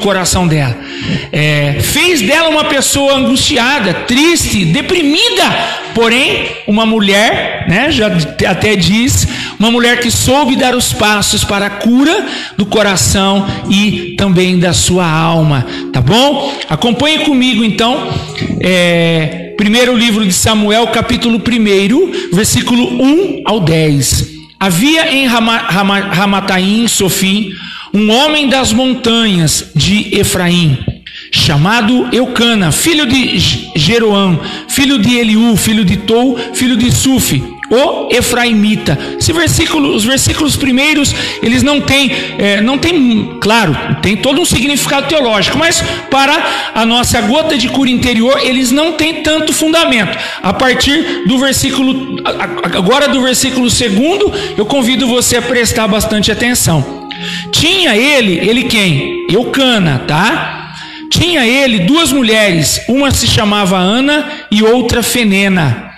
coração dela. Fez dela uma pessoa angustiada, triste, deprimida. Porém, uma mulher, né, já até diz, uma mulher que soube dar os passos para a cura do coração e também da sua alma. Tá bom? Acompanhe comigo então. Primeiro livro de Samuel, capítulo 1, versículo 1 ao 10. Havia em Ramataim, Sofim, um homem das montanhas de Efraim, chamado Eucana, filho de Jeroão, filho de Eliú, filho de Tou, filho de Sufi, o Efraimita. Os versículos primeiros, eles não têm, claro, tem todo um significado teológico, mas para a nossa gota de cura interior, eles não têm tanto fundamento. A partir do versículo, agora do versículo 2, eu convido você a prestar bastante atenção. Tinha ele quem? Eucana, tá? Tinha ele 2 mulheres, uma se chamava Ana e outra Fenena.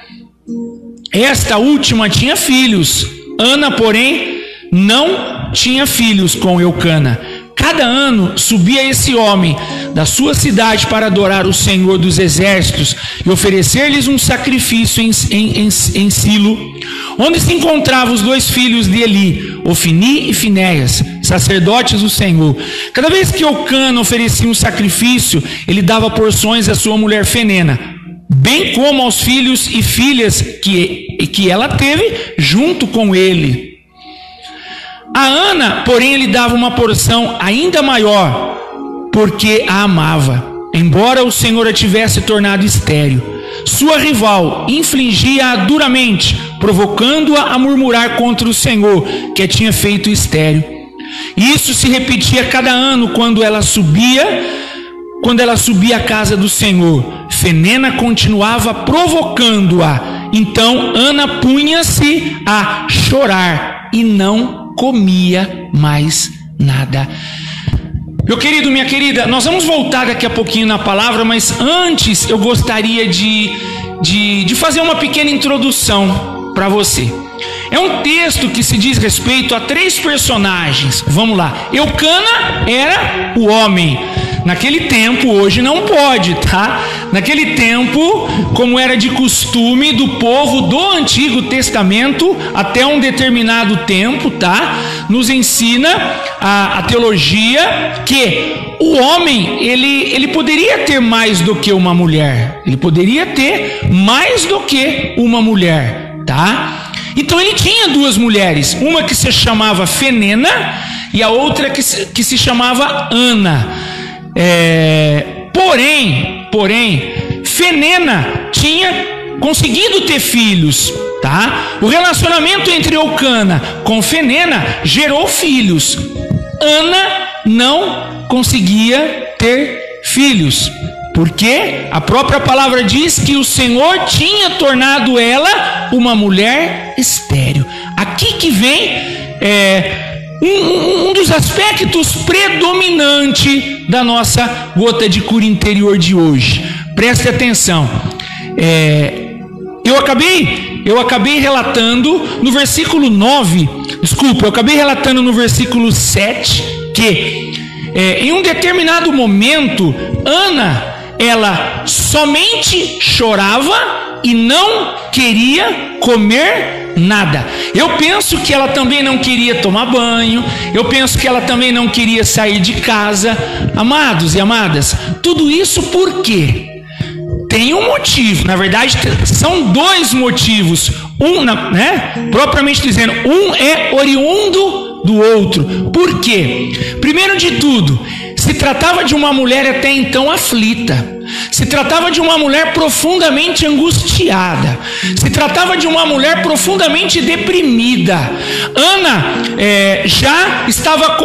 Esta última tinha filhos. Ana, porém, não tinha filhos com Eucana. Cada ano subia esse homem da sua cidade para adorar o Senhor dos Exércitos e oferecer-lhes um sacrifício em Silo, onde se encontravam os 2 filhos de Eli, Ofni e Finéias, sacerdotes do Senhor. Cada vez que Eucana oferecia um sacrifício, ele dava porções à sua mulher Fenena, bem como aos filhos e filhas que ela teve junto com ele. A Ana, porém, ele dava uma porção ainda maior, porque a amava, embora o Senhor a tivesse tornado estéril. Sua rival infligia-a duramente, provocando-a a murmurar contra o Senhor, que a tinha feito estéril. Isso se repetia cada ano quando ela subia à casa do Senhor. Fenena continuava provocando-a. Então Ana punha-se a chorar e não comia mais nada. Meu querido, minha querida, nós vamos voltar daqui a pouquinho na palavra, mas antes eu gostaria de fazer uma pequena introdução para você. É um texto que se diz respeito a 3 personagens. Vamos lá. Eucana era o homem. Naquele tempo, hoje não pode, tá? Naquele tempo, como era de costume do povo do Antigo Testamento, até um determinado tempo, tá? Nos ensina a teologia que o homem, ele poderia ter mais do que uma mulher. Ele poderia ter mais do que uma mulher, tá? Então ele tinha 2 mulheres, uma que se chamava Fenena e a outra que se chamava Ana. Porém, Fenena tinha conseguido ter filhos, tá? O relacionamento entre Eucana com Fenena gerou filhos. Ana não conseguia ter filhos, porque a própria palavra diz que o Senhor tinha tornado ela uma mulher estéril. Aqui que vem um dos aspectos predominantes da nossa gota de cura interior de hoje. Preste atenção. Eu acabei relatando no versículo 9, eu acabei relatando no versículo 7 que em um determinado momento Ana, ela somente chorava e não queria comer nada. Eu penso que ela também não queria tomar banho, eu penso que ela também não queria sair de casa. Amados e amadas, tudo isso por quê? Tem um motivo, na verdade são 2 motivos. Propriamente dizendo, um é oriundo do outro. Por quê? Primeiro de tudo, se tratava de uma mulher até então aflita. Se tratava de uma mulher profundamente angustiada. Se tratava de uma mulher profundamente deprimida. Ana já estava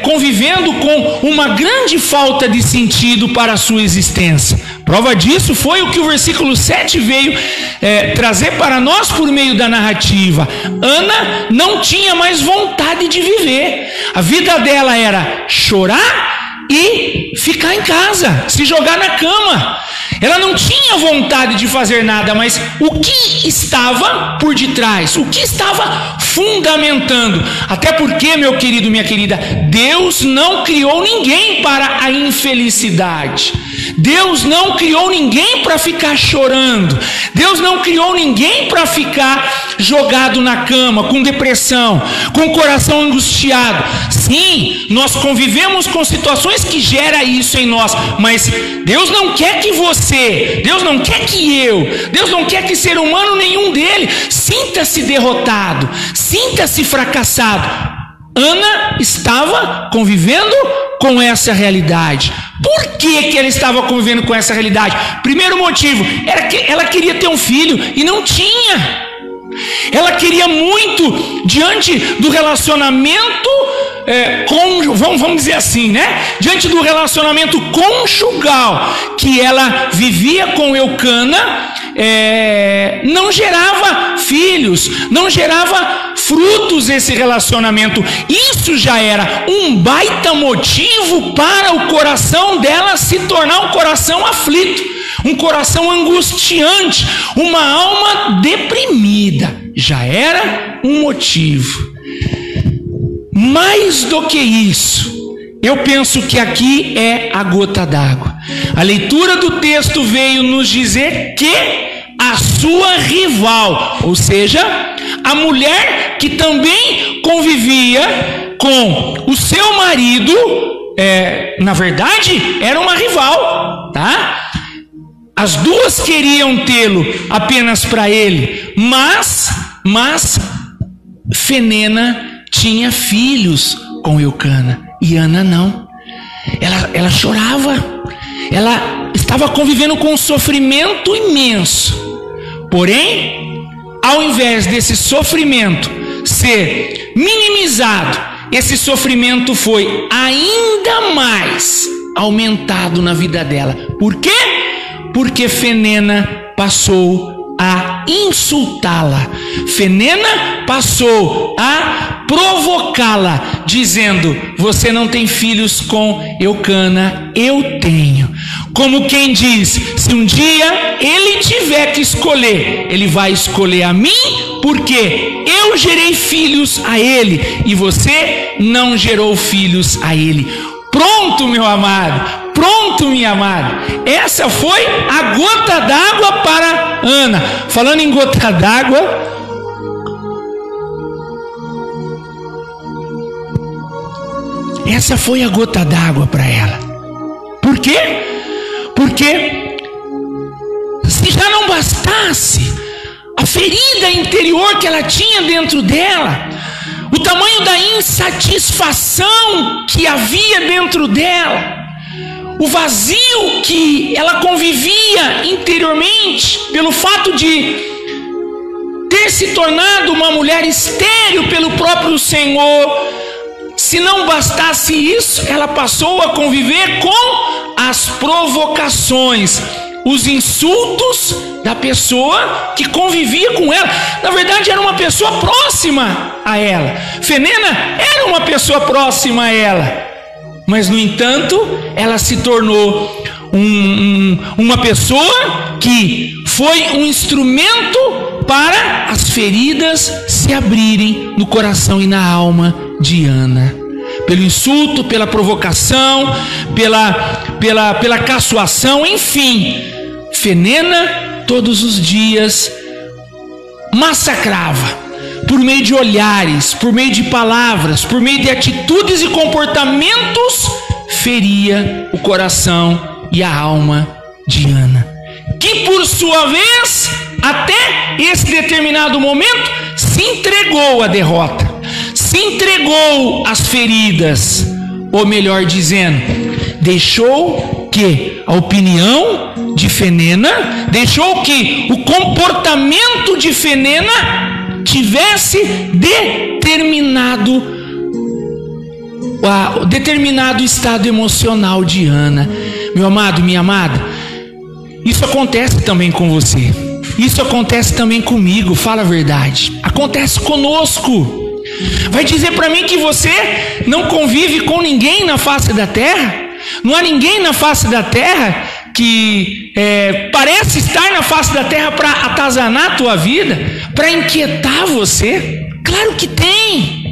convivendo com uma grande falta de sentido para a sua existência. Prova disso foi o que o versículo 7 veio trazer para nós por meio da narrativa. Ana não tinha mais vontade de viver. A vida dela era chorar e ficar em casa, se jogar na cama. Ela não tinha vontade de fazer nada, mas o que estava por detrás? O que estava fundamentando? Até porque, meu querido, minha querida, Deus não criou ninguém para a infelicidade. Deus não criou ninguém para ficar chorando. Deus não criou ninguém para ficar jogado na cama, com depressão, com o coração angustiado. Sim, nós convivemos com situações que geram isso em nós, mas Deus não quer que você, Deus não quer que eu, Deus não quer que ser humano nenhum dele sinta-se derrotado, sinta-se fracassado. Ana estava convivendo com essa realidade. Por que ela estava convivendo com essa realidade? Primeiro motivo, era que ela queria ter um filho e não tinha. Ela queria muito, diante do relacionamento, vamos dizer assim, né? Diante do relacionamento conjugal que ela vivia com Eucana, não gerava filhos, não gerava frutos esse relacionamento. Isso já era um baita motivo para o coração dela se tornar um coração aflito, um coração angustiante, uma alma deprimida. Já era um motivo. Mais do que isso, eu penso que aqui é a gota d'água. A leitura do texto veio nos dizer que a sua rival, ou seja, a mulher que também convivia com o seu marido, na verdade, era uma rival, tá? As duas queriam tê-lo apenas para ele, mas Fenena tinha filhos com Eucana e Ana não. Ela chorava, ela estava convivendo com um sofrimento imenso. Porém, ao invés desse sofrimento ser minimizado, esse sofrimento foi ainda mais aumentado na vida dela. Por quê? Porque Fenena passou a insultá-la. Fenena passou a provocá-la, dizendo: você não tem filhos com Eucana, eu tenho. Como quem diz: se um dia ele tiver que escolher, ele vai escolher a mim, porque eu gerei filhos a ele e você não gerou filhos a ele. Pronto, meu amado, pronto, minha amada. Essa foi a gota d'água para Ana. Falando em gota d'água, essa foi a gota d'água para ela. Por quê? Porque se já não bastasse a ferida interior que ela tinha dentro dela, o tamanho da insatisfação que havia dentro dela, o vazio que ela convivia interiormente, pelo fato de ter se tornado uma mulher estéril pelo próprio Senhor. Se não bastasse isso, ela passou a conviver com as provocações, os insultos da pessoa que convivia com ela. Na verdade, era uma pessoa próxima a ela. Fenena era uma pessoa próxima a ela, mas no entanto, ela se tornou uma pessoa que foi um instrumento para as feridas se abrirem no coração e na alma de Ana. Pelo insulto, pela provocação, pela caçoação, enfim, Fenena todos os dias massacrava, por meio de olhares, por meio de palavras, por meio de atitudes e comportamentos, feria o coração e a alma de Ana, que por sua vez, até esse determinado momento, se entregou à derrota, se entregou às feridas, ou melhor dizendo, deixou que a opinião de Fenena, deixou que o comportamento de Fenena tivesse determinado estado emocional de Ana. Meu amado, minha amada, isso acontece também com você, isso acontece também comigo. Fala a verdade, acontece conosco. Vai dizer para mim que você não convive com ninguém na face da terra? Não há ninguém na face da terra que parece estar na face da terra para atazanar a tua vida, para inquietar você. Claro que tem.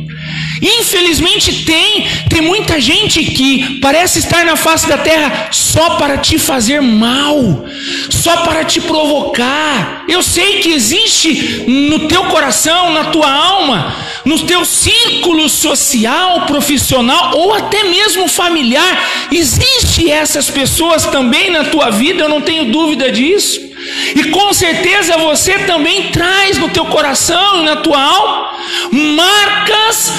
Infelizmente tem muita gente que parece estar na face da terra só para te fazer mal, só para te provocar. Eu sei que existe no teu coração, na tua alma, no teu círculo social, profissional ou até mesmo familiar, existe essas pessoas também na tua vida, eu não tenho dúvida disso. E com certeza você também traz no teu coração e na tua alma marcas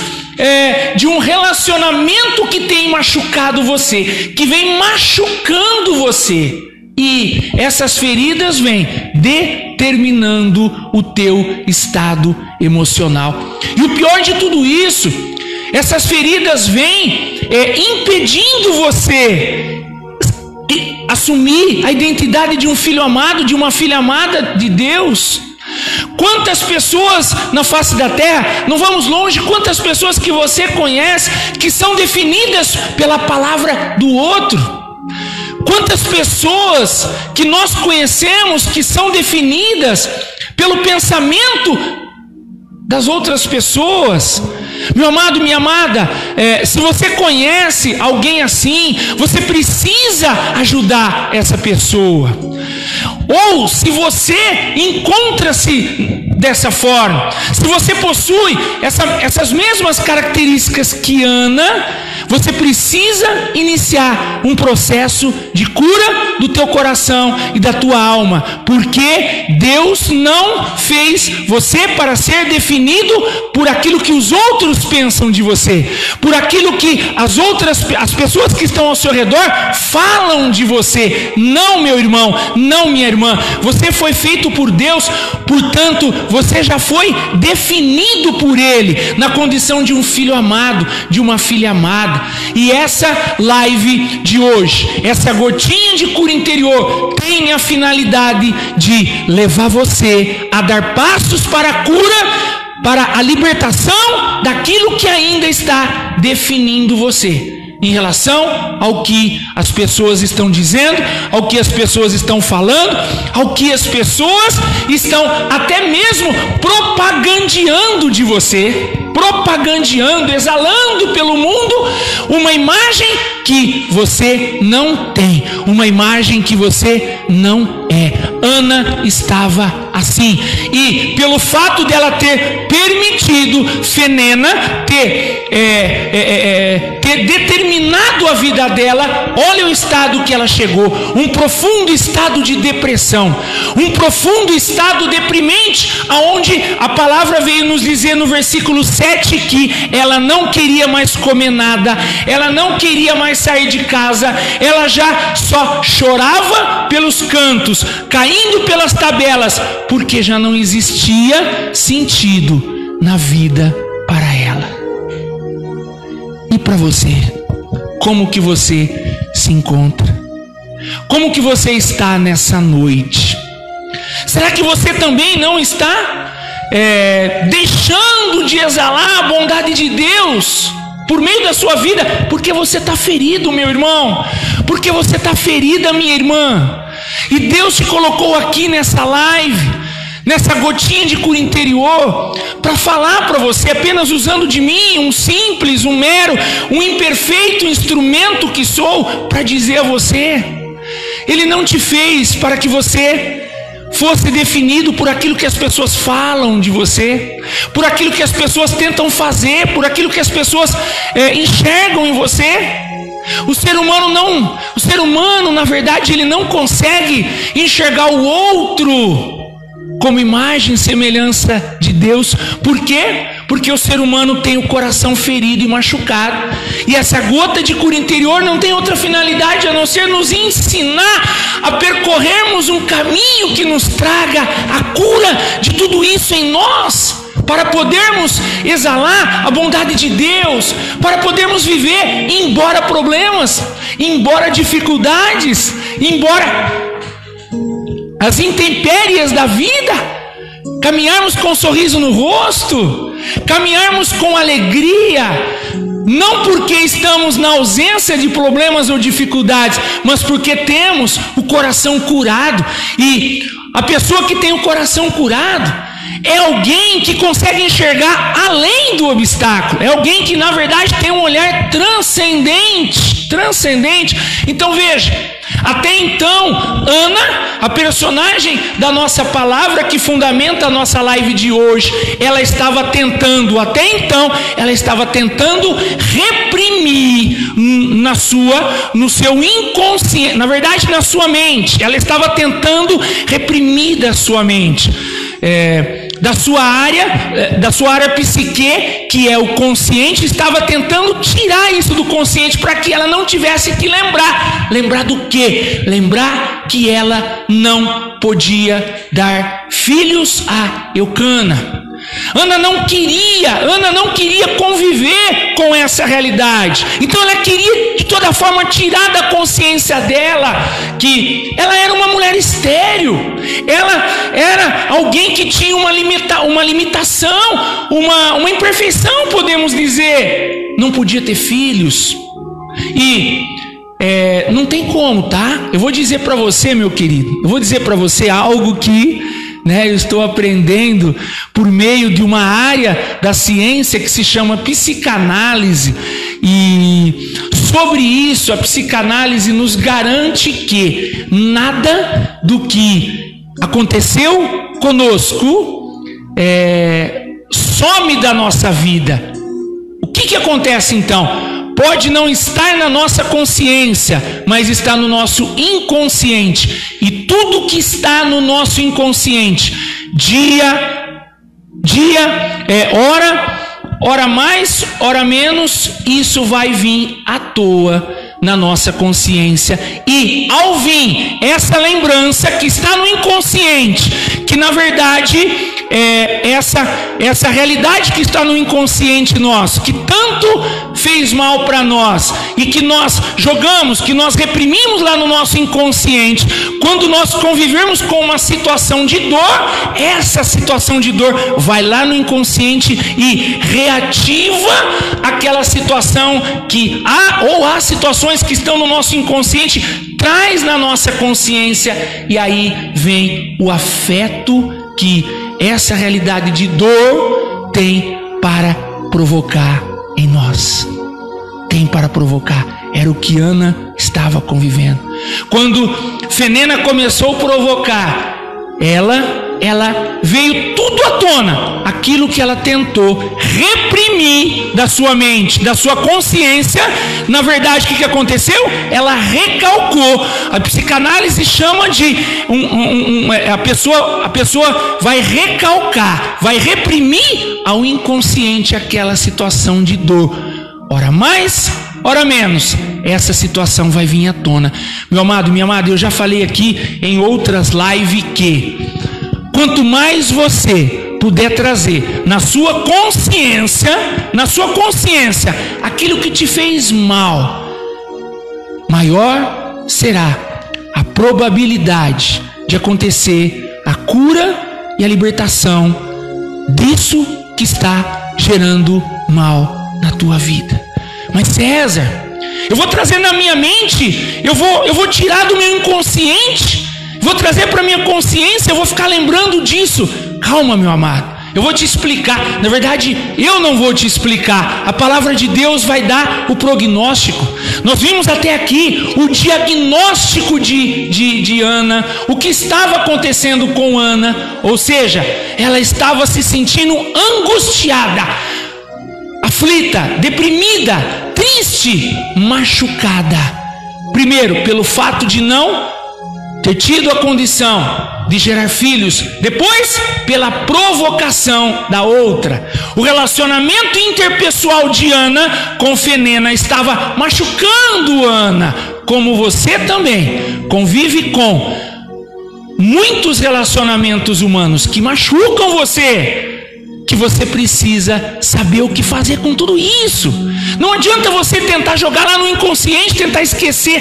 de um relacionamento que tem machucado você, que vem machucando você. E essas feridas vêm determinando o teu estado emocional. E o pior de tudo isso, essas feridas vêm impedindo você assumir a identidade de um filho amado, de uma filha amada de Deus. Quantas pessoas na face da terra, não vamos longe, quantas pessoas que você conhece que são definidas pela palavra do outro? Quantas pessoas que nós conhecemos que são definidas pelo pensamento das outras pessoas? Meu amado, minha amada, se você conhece alguém assim, você precisa ajudar essa pessoa. Ou se você encontra-se dessa forma, se você possui essas mesmas características que Ana, você precisa iniciar um processo de cura do teu coração e da tua alma, porque Deus não fez você para ser definido por aquilo que os outros pensam de você, por aquilo que as pessoas que estão ao seu redor falam de você. Não, meu irmão, não, minha irmã, você foi feito por Deus, portanto, você já foi definido por Ele, na condição de um filho amado, de uma filha amada. E essa live de hoje, essa gotinha de cura interior, tem a finalidade de levar você a dar passos para a cura, para a libertação daquilo que ainda está definindo você, em relação ao que as pessoas estão dizendo, ao que as pessoas estão falando, ao que as pessoas estão até mesmo propagandeando de você, propagandeando, exalando pelo mundo uma imagem que você não tem, uma imagem que você não é. Ana estava assim, e pelo fato dela ter permitido Fenena ter determinado a vida dela, olha o estado que ela chegou, um profundo estado de depressão, um profundo estado deprimente, aonde a palavra veio nos dizer no versículo 7 que ela não queria mais comer nada, ela não queria mais sair de casa, ela já só chorava pelos cantos, caindo pelas tabelas, porque já não existia sentido na vida para ela. E para você, como que você se encontra? Como que você está nessa noite? Será que você também não está deixando de exalar a bondade de Deus por meio da sua vida? Porque você está ferido, meu irmão, porque você está ferida, minha irmã. E Deus te colocou aqui nessa live, nessa gotinha de cura interior, para falar para você, apenas usando de mim, um simples, um mero, um imperfeito instrumento que sou, para dizer a você: Ele não te fez para que você fosse definido por aquilo que as pessoas falam de você, por aquilo que as pessoas tentam fazer, por aquilo que as pessoas enxergam em você. O ser humano, na verdade, ele não consegue enxergar o outro como imagem e semelhança de Deus. Por quê? Porque o ser humano tem o coração ferido e machucado. E essa gota de cura interior não tem outra finalidade a não ser nos ensinar a percorrermos um caminho que nos traga a cura de tudo isso em nós, para podermos exalar a bondade de Deus, para podermos viver, embora problemas, embora dificuldades, embora as intempéries da vida, caminharmos com um sorriso no rosto, caminharmos com alegria, Não porque estamos na ausência de problemas ou dificuldades, mas porque temos o coração curado. E a pessoa que tem o coração curado é alguém que consegue enxergar além do obstáculo. É alguém que, na verdade, tem um olhar transcendente. Então veja, até então, Ana, a personagem da nossa palavra que fundamenta a nossa live de hoje, ela estava tentando reprimir no seu inconsciente, na verdade na sua mente, ela estava tentando reprimir da sua mente, da sua área psique, que é o consciente, estava tentando tirar isso do consciente para que ela não tivesse que lembrar do quê? Lembrar que ela não podia dar filhos a Eucana. Ana não queria conviver com essa realidade. Então ela queria de toda forma tirar da consciência dela que ela era uma mulher estéril. Ela era alguém que tinha uma limitação, uma imperfeição, podemos dizer. Não podia ter filhos. E não tem como, tá? Eu vou dizer para você, meu querido, algo que eu estou aprendendo por meio de uma área da ciência que se chama psicanálise. E sobre isso, a psicanálise nos garante que nada do que aconteceu conosco some da nossa vida. O que acontece então? Pode não estar na nossa consciência, mas está no nosso inconsciente. E tudo que está no nosso inconsciente, hora mais, hora menos, isso vai vir à toa na nossa consciência. E ao vir essa lembrança que está no inconsciente, que na verdade essa realidade que está no inconsciente nosso, que tanto fez mal para nós e que nós jogamos, que nós reprimimos lá no nosso inconsciente, quando nós convivermos com uma situação de dor, essa situação de dor vai lá no inconsciente e reativa aquela situação que há situações que estão no nosso inconsciente, traz na nossa consciência, e aí vem o afeto que essa realidade de dor tem para provocar em nós. Era o que Ana estava convivendo. Quando Fenena começou a provocar, ela veio tudo à tona, aquilo que ela tentou reprimir da sua mente, da sua consciência. Na verdade, o que aconteceu? Ela recalcou. A psicanálise chama de a pessoa vai recalcar, vai reprimir ao inconsciente aquela situação de dor. Ora mais, ora menos, essa situação vai vir à tona. Meu amado, minha amada, eu já falei aqui em outras lives que quanto mais você puder trazer na sua consciência aquilo que te fez mal, maior será a probabilidade de acontecer a cura e a libertação disso que está gerando mal na tua vida. Mas César, eu vou trazer na minha mente, eu vou tirar do meu inconsciente, vou trazer para minha consciência, eu vou ficar lembrando disso. Calma, meu amado, eu vou te explicar. Na verdade, eu não vou te explicar, a palavra de Deus vai dar o prognóstico. Nós vimos até aqui o diagnóstico de Ana, o que estava acontecendo com Ana, ou seja, ela estava se sentindo angustiada, aflita, deprimida, triste, machucada. Primeiro, pelo fato de não ter tido a condição de gerar filhos. Depois, pela provocação da outra. O relacionamento interpessoal de Ana com Fenena estava machucando Ana, como você também convive com muitos relacionamentos humanos que machucam você, que você precisa saber o que fazer com tudo isso. Não adianta você tentar jogar lá no inconsciente, tentar esquecer.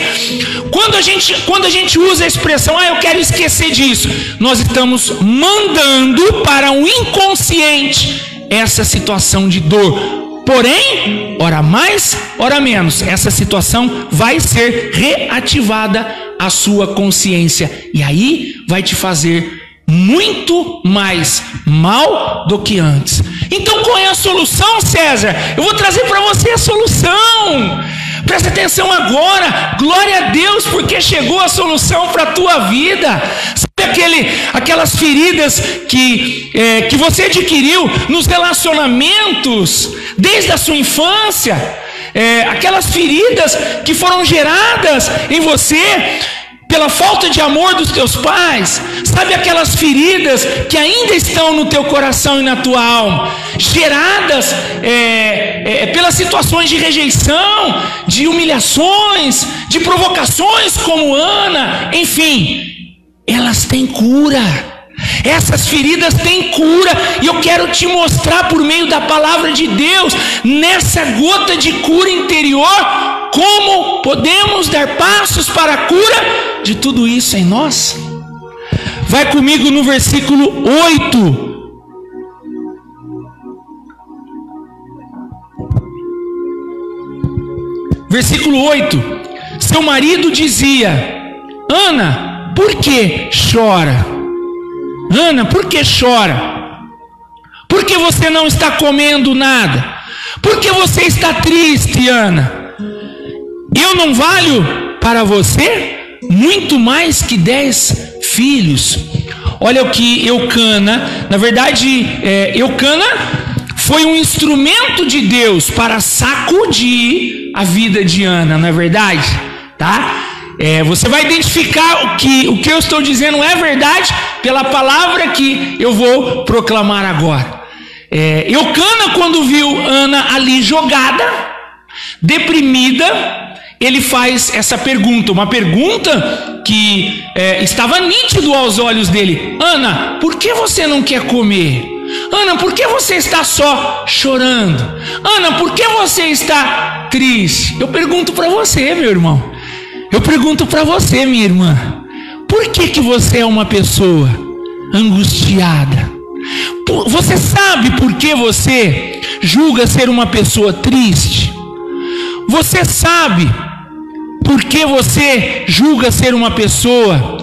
Quando a gente usa a expressão, eu quero esquecer disso, nós estamos mandando para o inconsciente essa situação de dor. porém, ora mais, ora menos, essa situação vai ser reativada à sua consciência, e aí vai te fazer muito mais mal do que antes. Então qual é a solução, César? Eu vou trazer para você a solução. Presta atenção agora. Glória a Deus, porque chegou a solução para a tua vida. Sabe aquelas feridas que você adquiriu nos relacionamentos desde a sua infância, aquelas feridas que foram geradas em você pela falta de amor dos teus pais. Sabe aquelas feridas que ainda estão no teu coração e na tua alma, geradas pelas situações de rejeição, de humilhações, de provocações como Ana, enfim, elas têm cura. Essas feridas têm cura, e eu quero te mostrar por meio da palavra de Deus, nessa gota de cura interior, como podemos dar passos para a cura de tudo isso em nós. Vai comigo no versículo 8. Versículo 8. Seu marido dizia: Ana, por que chora? Ana, por que chora? Por que você não está comendo nada? Por que você está triste, Ana? Eu não valho para você muito mais que 10 filhos. Olha o que Eucana, na verdade, Eucana foi um instrumento de Deus para sacudir a vida de Ana, não é verdade? Tá? Você vai identificar o que eu estou dizendo é verdade pela palavra que eu vou proclamar agora. Eucana, quando viu Ana ali jogada, deprimida, ele faz essa pergunta, uma pergunta que estava nítido aos olhos dele: Ana, por que você não quer comer? Ana, por que você está só chorando? Ana, por que você está triste? Eu pergunto para você, meu irmão. Eu pergunto para você, minha irmã. Por que você é uma pessoa angustiada? Você sabe por que você julga ser uma pessoa triste? Você sabe por que você julga ser uma pessoa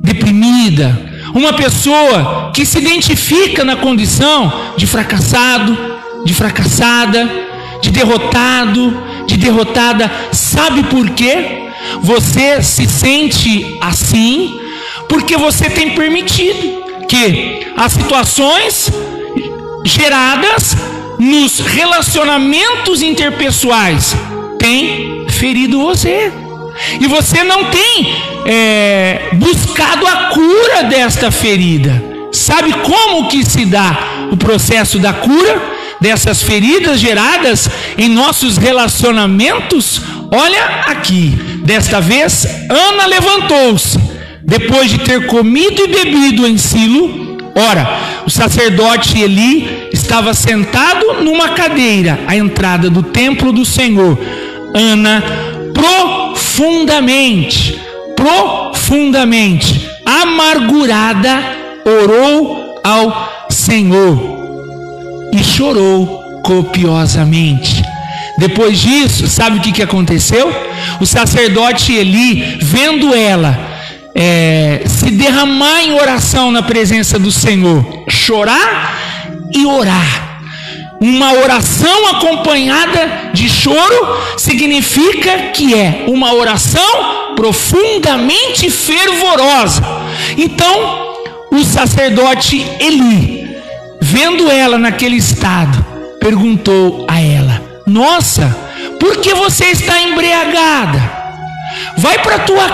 deprimida? Uma pessoa que se identifica na condição de fracassado, de fracassada, de derrotado, de derrotada. Sabe por quê? Você se sente assim porque você tem permitido que as situações geradas nos relacionamentos interpessoais tenham ferido você. E você não tem buscado a cura desta ferida. Sabe como que se dá o processo da cura dessas feridas geradas em nossos relacionamentos? Olha aqui, desta vez Ana levantou-se, depois de ter comido e bebido em Silo. Ora, o sacerdote Eli estava sentado numa cadeira à entrada do templo do Senhor. Ana profundamente amargurada orou ao Senhor e chorou copiosamente. Depois disso, sabe o que aconteceu? O sacerdote Eli, vendo ela se derramar em oração na presença do Senhor, chorar e orar. Uma oração acompanhada de choro significa que é uma oração profundamente fervorosa. Então, o sacerdote Eli, vendo ela naquele estado, perguntou a ela: Nossa, por que você está embriagada? Vai para tua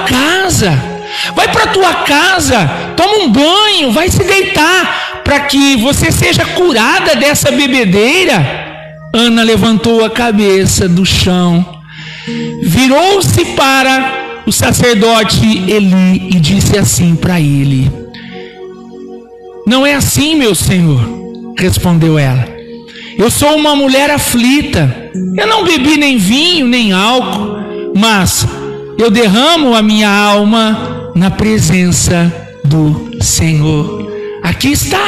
casa, toma um banho, vai se deitar, para que você seja curada dessa bebedeira. Ana levantou a cabeça do chão, virou-se para o sacerdote Eli e disse assim para ele: Não é assim, meu senhor, respondeu ela. Eu sou uma mulher aflita, eu não bebi nem vinho, nem álcool, mas eu derramo a minha alma na presença do Senhor. Aqui está.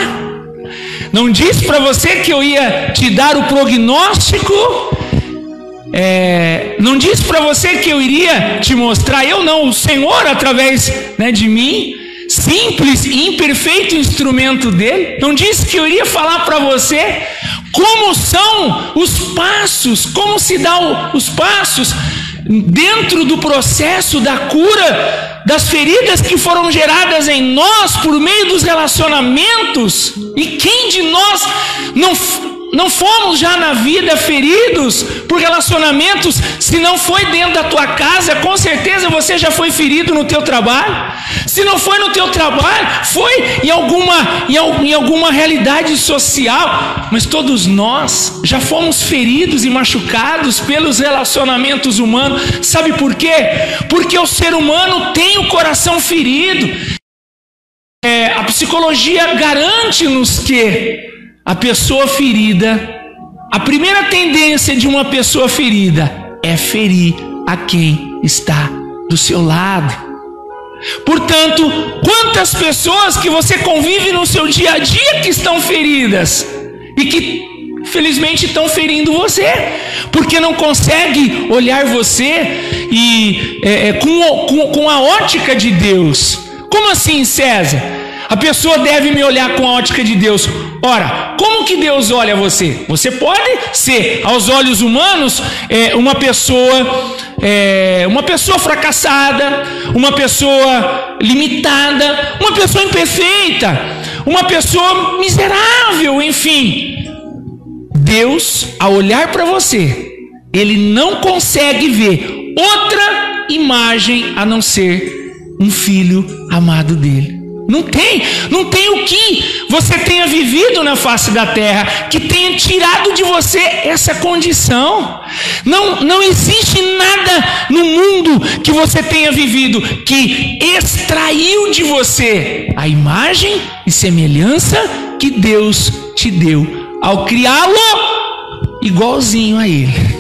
Não disse para você que eu ia te dar o prognóstico? Não disse para você que eu iria te mostrar? Eu não, o Senhor através, né, de mim, simples e imperfeito instrumento dele. Não disse que eu iria falar para você como são os passos, como se dá os passos dentro do processo da cura das feridas que foram geradas em nós por meio dos relacionamentos. E quem de nós não fomos já na vida feridos por relacionamentos? Se não foi dentro da tua casa, com certeza você já foi ferido no teu trabalho. Se não foi no teu trabalho, foi em alguma realidade social. Mas todos nós já fomos feridos e machucados pelos relacionamentos humanos. Sabe por quê? Porque o ser humano tem o coração ferido. A psicologia garante-nos que a pessoa ferida, a primeira tendência de uma pessoa ferida é ferir a quem está do seu lado. Portanto, quantas pessoas que você convive no seu dia a dia que estão feridas e que felizmente estão ferindo você, porque não consegue olhar você com a ótica de Deus. Como assim, César? A pessoa deve me olhar com a ótica de Deus. Ora, como que Deus olha você? Você pode ser, aos olhos humanos, uma pessoa fracassada, uma pessoa limitada, uma pessoa imperfeita, uma pessoa miserável, enfim. Deus, ao olhar para você, Ele não consegue ver outra imagem a não ser um filho amado dele. Não tem o que você tenha vivido na face da terra que tenha tirado de você essa condição. Não existe nada no mundo que você tenha vivido que extraiu de você a imagem e semelhança que Deus te deu ao criá-lo igualzinho a Ele.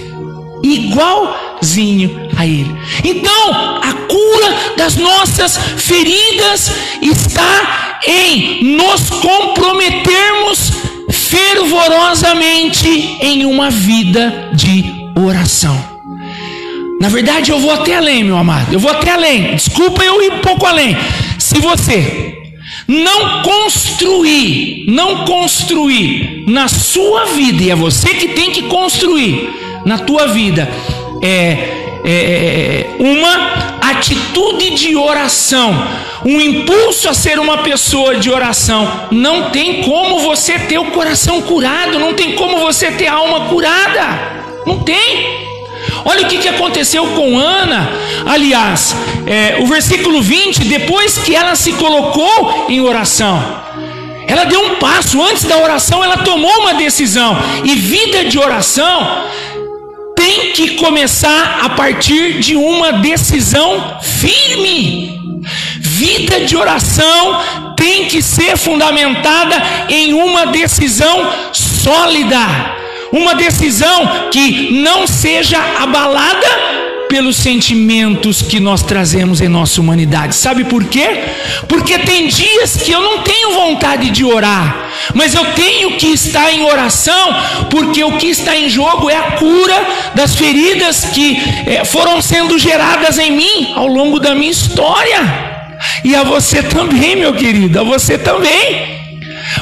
Igualzinho a Ele. Então, a cura das nossas feridas está em nos comprometermos fervorosamente em uma vida de oração. Na verdade, eu vou até além, meu amado. Eu vou até além. Desculpa eu ir um pouco além. Se você não construir na sua vida, e é você que tem que construir na tua vida, uma atitude de oração, um impulso a ser uma pessoa de oração, não tem como você ter o coração curado, não tem como você ter a alma curada, não tem. Olha o que aconteceu com Ana. Aliás, o versículo 20, depois que ela se colocou em oração, ela deu um passo. Antes da oração ela tomou uma decisão. E vida de oração tem que começar a partir de uma decisão firme. Vida de oração tem que ser fundamentada em uma decisão sólida. Uma decisão que não seja abalada pelos sentimentos que nós trazemos em nossa humanidade. Sabe por quê? Porque tem dias que eu não tenho vontade de orar, mas eu tenho que estar em oração, porque o que está em jogo é a cura das feridas que foram sendo geradas em mim ao longo da minha história. E a você também, meu querido, a você também.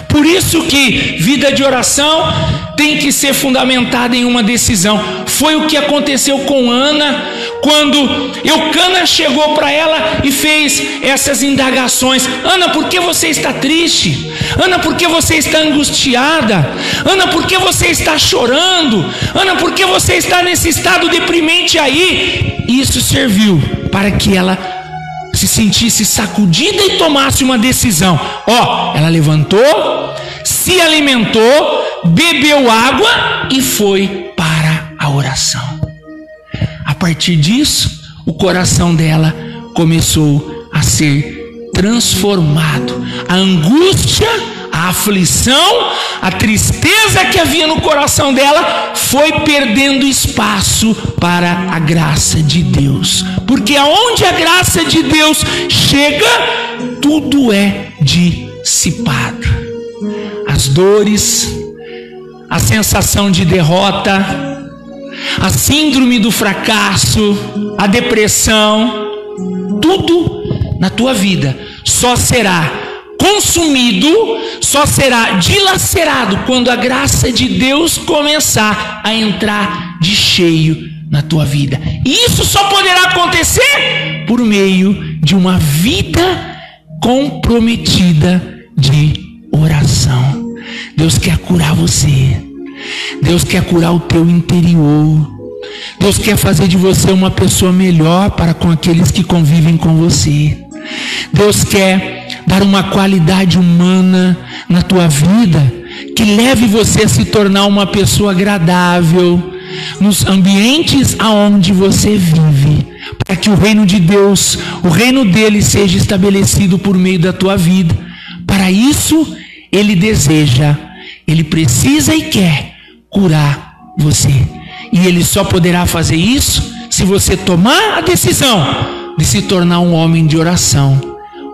Por isso que vida de oração tem que ser fundamentada em uma decisão. Foi o que aconteceu com Ana, quando Eucana chegou para ela e fez essas indagações. Ana, por que você está triste? Ana, por que você está angustiada? Ana, por que você está chorando? Ana, por que você está nesse estado deprimente aí? Isso serviu para que ela se sentisse sacudida e tomasse uma decisão. Ela levantou, se alimentou, bebeu água e foi para a oração. A partir disso, o coração dela começou a ser transformado. A angústia, a aflição, a tristeza que havia no coração dela foi perdendo espaço para a graça de Deus. Porque aonde a graça de Deus chega, tudo é dissipado. as dores, a sensação de derrota, a síndrome do fracasso, a depressão, tudo na tua vida só será consumido, só será dilacerado quando a graça de Deus começar a entrar de cheio na tua vida. E isso só poderá acontecer por meio de uma vida comprometida de oração. Deus quer curar você. Deus quer curar o teu interior. Deus quer fazer de você uma pessoa melhor para com aqueles que convivem com você. Deus quer dar uma qualidade humana na tua vida que leve você a se tornar uma pessoa agradável nos ambientes aonde você vive, para que o reino de Deus, o reino dele seja estabelecido por meio da tua vida. Para isso, ele deseja, ele precisa e quer curar você. E ele só poderá fazer isso se você tomar a decisão de se tornar um homem de oração,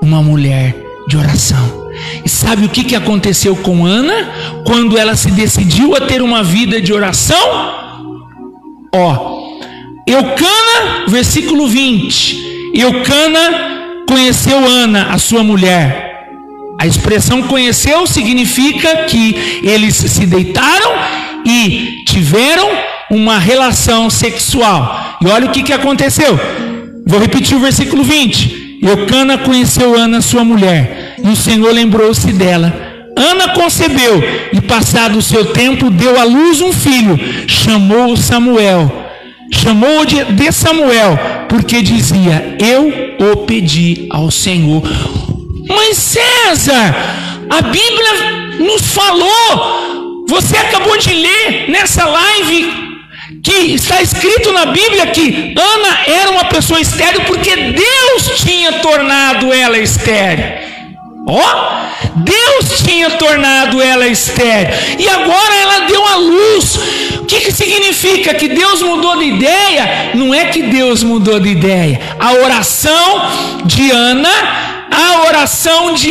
uma mulher de oração. E sabe o que aconteceu com Ana quando ela se decidiu a ter uma vida de oração? Eucana, versículo 20. Eucana conheceu Ana, a sua mulher. A expressão conheceu significa que eles se deitaram e tiveram uma relação sexual. E olha o que aconteceu. Vou repetir o versículo 20. Eucana conheceu Ana, sua mulher, e o Senhor lembrou-se dela. Ana concebeu e, passado o seu tempo, deu à luz um filho. Chamou-o Samuel. Chamou-o de Samuel, porque dizia: eu o pedi ao Senhor. Mas César, a Bíblia nos falou, você acabou de ler nessa live, que está escrito na Bíblia que Ana era uma pessoa estéril porque Deus tinha tornado ela estéril. Deus tinha tornado ela estéril e agora ela deu à luz. O que significa? Que Deus mudou de ideia? Não é que Deus mudou de ideia. A oração de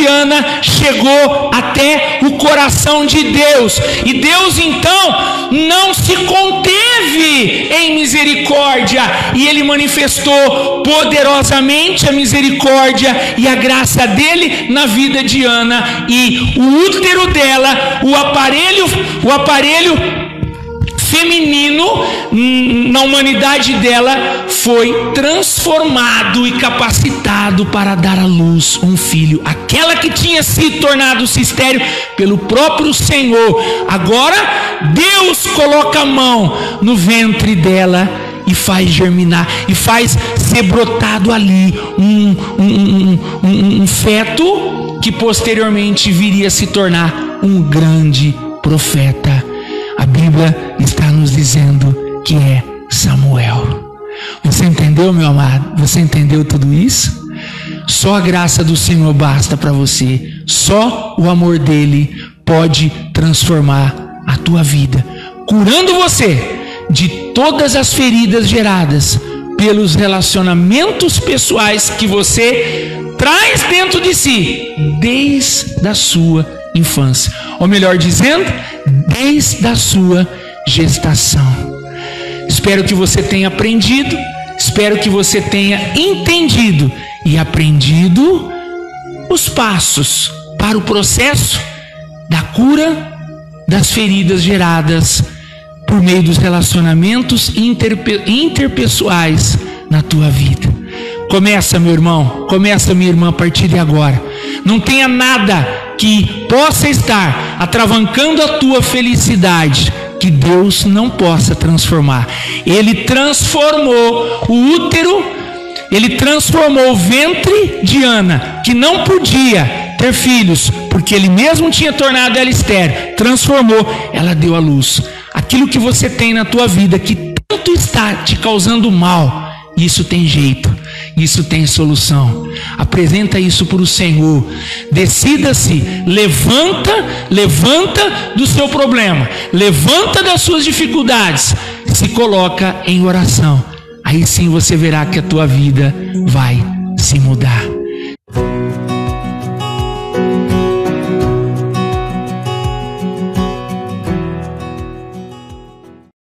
Ana chegou até o coração de Deus. E Deus então não se conteve em misericórdia. E Ele manifestou poderosamente a misericórdia e a graça dele na vida de Ana. E o útero dela, o aparelho feminino na humanidade dela foi transformado e capacitado para dar à luz um filho. Aquela que tinha se tornado estéril pelo próprio Senhor, agora Deus coloca a mão no ventre dela e faz germinar, e faz ser brotado ali um feto que posteriormente viria a se tornar um grande profeta. A Bíblia está nos dizendo que é Samuel. Você entendeu, meu amado? Você entendeu tudo isso? Só a graça do Senhor basta para você. Só o amor dele pode transformar a tua vida, curando você de todas as feridas geradas pelos relacionamentos pessoais que você traz dentro de si desde a sua infância, ou melhor dizendo, desde a sua gestação. Espero que você tenha aprendido, espero que você tenha entendido e aprendido os passos para o processo da cura das feridas geradas por meio dos relacionamentos interpessoais na tua vida. Começa, meu irmão, começa, minha irmã, a partir de agora. Não tenha nada que possa estar atravancando a tua felicidade que Deus não possa transformar. Ele transformou o útero, ele transformou o ventre de Ana, que não podia ter filhos, porque ele mesmo tinha tornado ela estéril. Transformou, ela deu à luz. Aquilo que você tem na tua vida que tanto está te causando mal, isso tem jeito, isso tem solução. Apresenta isso para o Senhor. Decida-se, levanta do seu problema, levanta das suas dificuldades, se coloca em oração. Aí sim você verá que a tua vida vai se mudar.